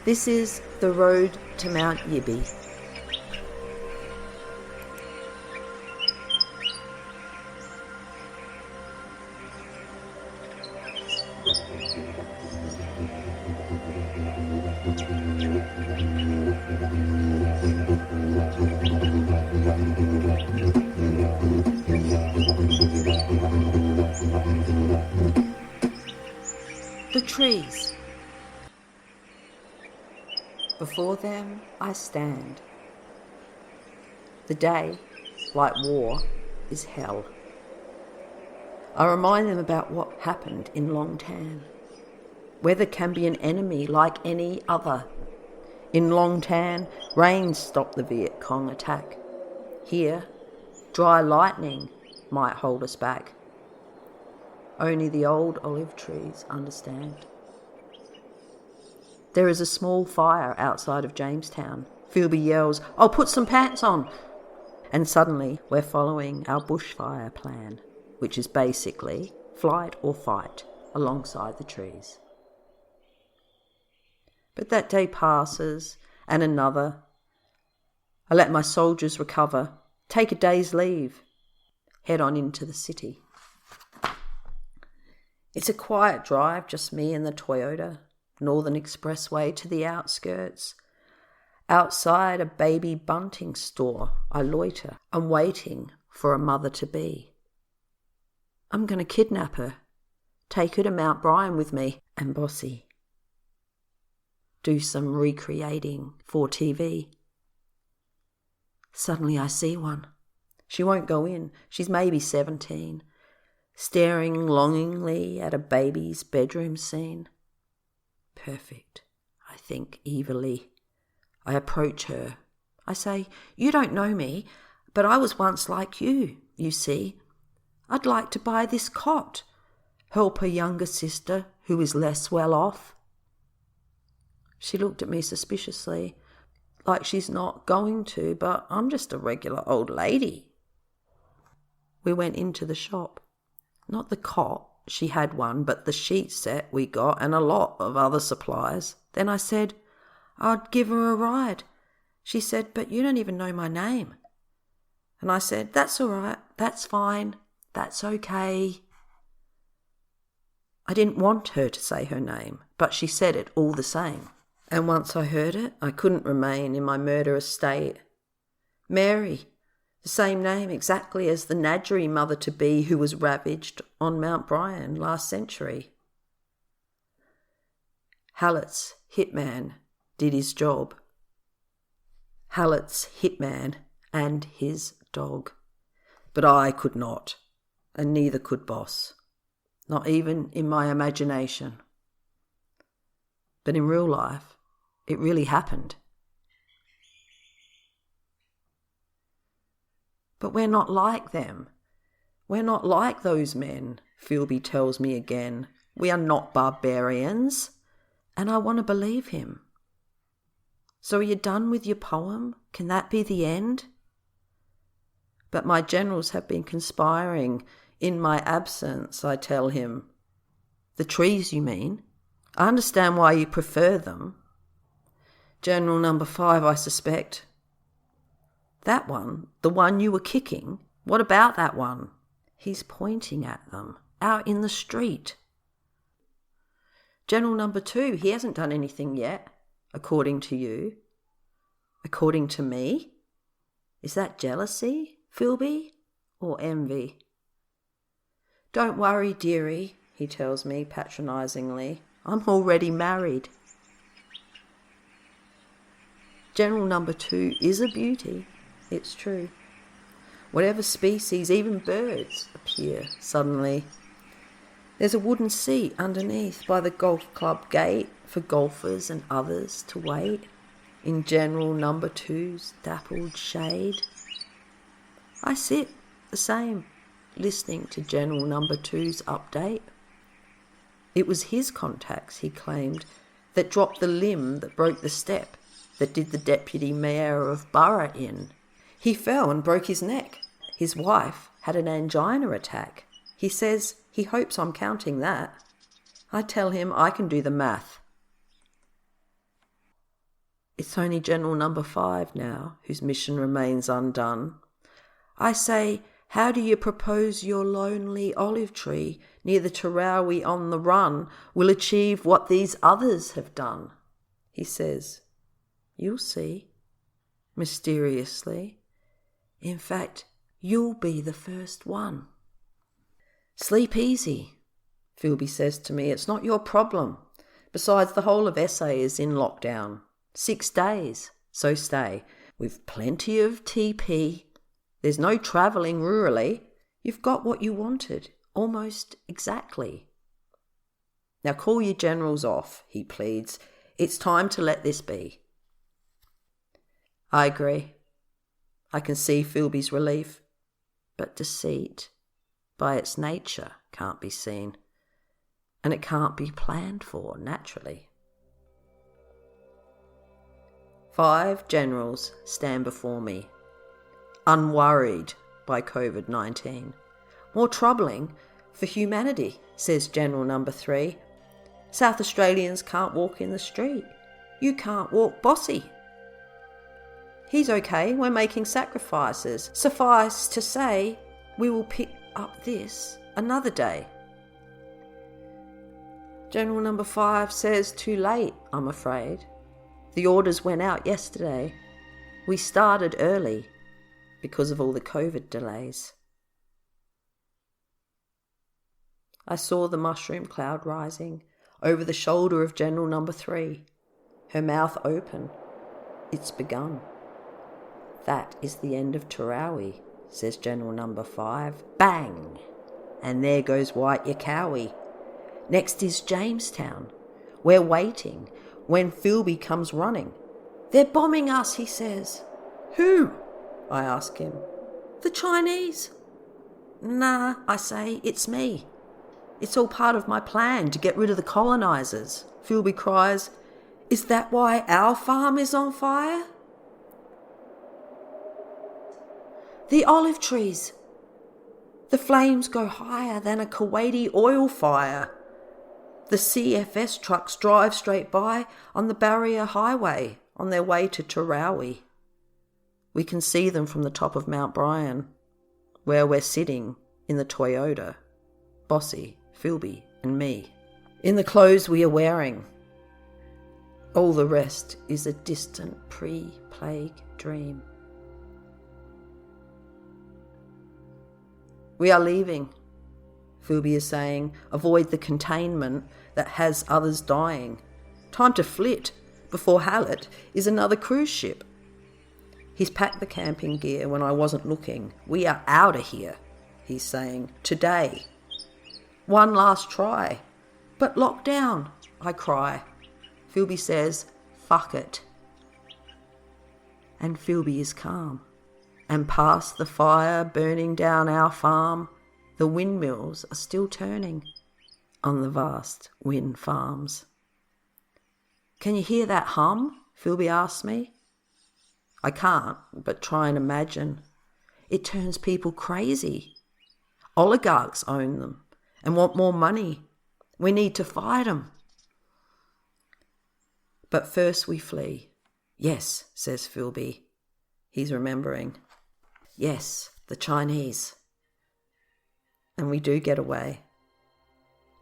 This is the road to Mount Yibby. The trees. Before them I stand. The day, like war, is hell. I remind them about what happened in Long Tan. Weather can be an enemy like any other. In Long Tan, rain stopped the Viet Cong attack. Here, dry lightning might hold us back. Only the old olive trees understand. There is a small fire outside of Jamestown. Philby yells, "I'll put some pants on!" And suddenly we're following our bushfire plan, which is basically flight or fight alongside the trees. But that day passes, and another. I let my soldiers recover, take a day's leave, head on into the city. It's a quiet drive, just me and the Toyota, Northern Expressway to the outskirts. Outside a baby bunting store, I loiter. I'm waiting for a mother-to-be. I'm going to kidnap her, take her to Mount Brian with me, and Bossy. Do some recreating for TV. Suddenly I see one. She won't go in. She's maybe 17. Staring longingly at a baby's bedroom scene. Perfect, I think evilly. I approach her. I say, "You don't know me, but I was once like you see. I'd like to buy this cot, help a younger sister who is less well off." She looked at me suspiciously, like she's not going to, but I'm just a regular old lady. We went into the shop. Not the cot, she had one, but the sheet set we got and a lot of other supplies. Then I said, I'd give her a ride. She said, "But you don't even know my name." And I said, "That's all right, that's fine, that's okay." I didn't want her to say her name, but she said it all the same. And once I heard it, I couldn't remain in my murderous state. Mary. The same name exactly as the Nadgery mother-to-be who was ravaged on Mount Brian last century. Hallett's hitman did his job. Hallett's hitman and his dog. But I could not, and neither could Boss. Not even in my imagination. But in real life, it really happened. But we're not like them. We're not like those men, Philby tells me again. We are not barbarians. And I want to believe him. So are you done with your poem? Can that be the end? But my generals have been conspiring in my absence, I tell him. The trees, you mean? I understand why you prefer them. General number 5, I suspect. That one, the one you were kicking, what about that one? He's pointing at them, out in the street. General number 2, he hasn't done anything yet, according to you. According to me? Is that jealousy, Philby, or envy? Don't worry, dearie, he tells me patronisingly. I'm already married. General number 2 is a beauty. It's true. Whatever species, even birds, appear suddenly. There's a wooden seat underneath by the golf club gate for golfers and others to wait in General number 2's dappled shade. I sit the same, listening to General number 2's update. It was his contacts, he claimed, that dropped the limb that broke the step, that did the deputy mayor of Borough in. He fell and broke his neck. His wife had an angina attack. He says he hopes I'm counting that. I tell him I can do the math. It's only General Number 5 now, whose mission remains undone. I say, how do you propose your lonely olive tree near the Tarawi on the run will achieve what these others have done? He says, you'll see, mysteriously. In fact, you'll be the first one. Sleep easy, Philby says to me. It's not your problem. Besides, the whole of SA is in lockdown. 6 days, so stay. We've plenty of TP. There's no travelling rurally. You've got what you wanted, almost exactly. Now call your generals off, he pleads. It's time to let this be. I agree. I can see Philby's relief. But deceit, by its nature, can't be seen. And it can't be planned for, naturally. 5 generals stand before me, unworried by COVID-19. More troubling for humanity, says General Number 3. South Australians can't walk in the street. You can't walk bossy. He's okay, we're making sacrifices. Suffice to say, we will pick up this another day. General Number 5 says too late, I'm afraid. The orders went out yesterday. We started early because of all the COVID delays. I saw the mushroom cloud rising over the shoulder of General Number 3. Her mouth open. It's begun. That is the end of Tarawi, says General Number 5. Bang! And there goes White Yakawi. Next is Jamestown. We're waiting when Philby comes running. They're bombing us, he says. Who? I ask him. The Chinese. Nah, I say, it's me. It's all part of my plan to get rid of the colonisers. Philby cries, is that why our farm is on fire? The olive trees. The flames go higher than a Kuwaiti oil fire. The CFS trucks drive straight by on the Barrier Highway on their way to Tarawi. We can see them from the top of Mount Bryan, where we're sitting in the Toyota, Bossy, Philby and me, in the clothes we are wearing. All the rest is a distant pre-plague dream. We are leaving, Philby is saying. Avoid the containment that has others dying. Time to flit before Hallett is another cruise ship. He's packed the camping gear when I wasn't looking. We are out of here, he's saying. Today. One last try. But lockdown, I cry. Philby says, fuck it. And Philby is calm. And past the fire burning down our farm, the windmills are still turning on the vast wind farms. Can you hear that hum? Philby asks me. I can't, but try and imagine. It turns people crazy. Oligarchs own them and want more money. We need to fight them. But first we flee. Yes, says Philby. He's remembering. Yes, the Chinese. And we do get away.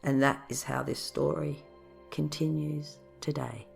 And that is how this story continues today.